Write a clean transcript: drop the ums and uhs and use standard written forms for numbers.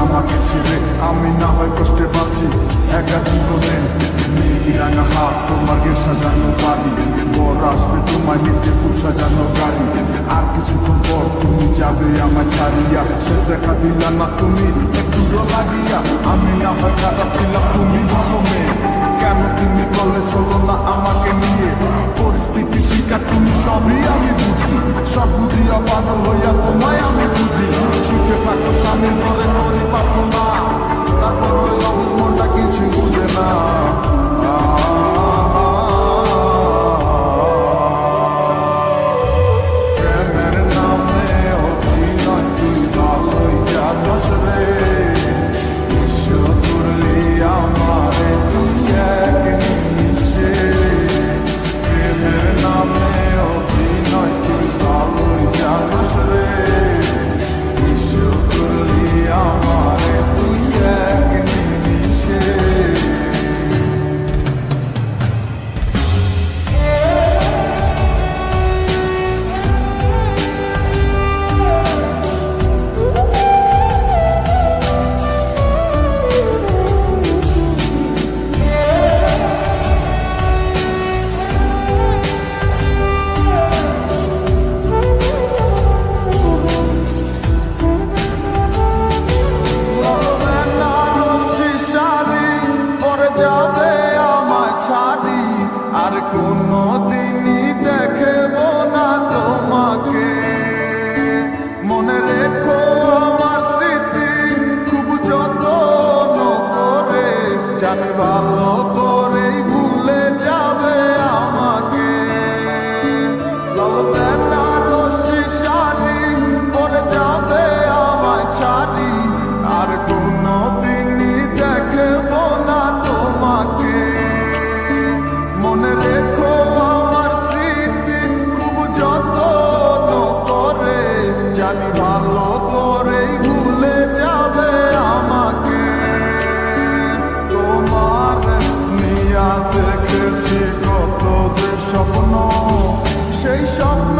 আমাকে ছেড়ে আমি না হয় কষ্টে বাঁচি একা জীবনে। মেঘি রাঙা হাত তোমার গে সাজানো বাড়ি, বর আসবে তোমায় নিতে ফুল সাজানো গাড়ি। আর কিছুক্ষণ পর তুমি যাবে আমায় ছাড়িয়া, শেষ দেখা দিলা না তুমি একটু লাগিয়া। আমি না হয় খারাপ ছিলাম, তুমি ভালো মেয়ে, কেন তুমি বলে চলো না আমাকে নিয়ে? পরিস্থিতি শিকার তুমি সবই আমি বুঝি, সব বুঝিয়া পাগল হইয়া তোমায় আমি বুঝি। সুখে থাকো স্বামীর ঘরে করি প্রার্থনা, তারপর ওই অবুঝ মনটা কিছু বুঝে না। প্রেমের নামে অভিনয় তুই ভালোই জানোস রে, বিশ্ব করলি আমারে তুই এক নিমিষে। প্রেমের নামে অভিনয় তুই ভালোই জানোস রে, বিশ্ব করলি আমারে তুই এক নিমিষে। আর কোনো দিনই দেখব না তোমাকে, মনে রেখো আমার স্মৃতি খুব যত্ন করে, জানি ভালো করেই ভুলে যাবে আমাকে। লাল বেনারসি শাড়ি পরে যাবে আমায় ছাড়ি, আর কোনো দিনই দেখব না তোমাকে, মনে রেখো আমার স্মৃতি খুব যত্ন করে, জানি ভালো করেই ভুলে যাবে আমাকে। তোমার নিয়া দেখেছি কত যে স্বপ্ন, সেই স্বপ্ন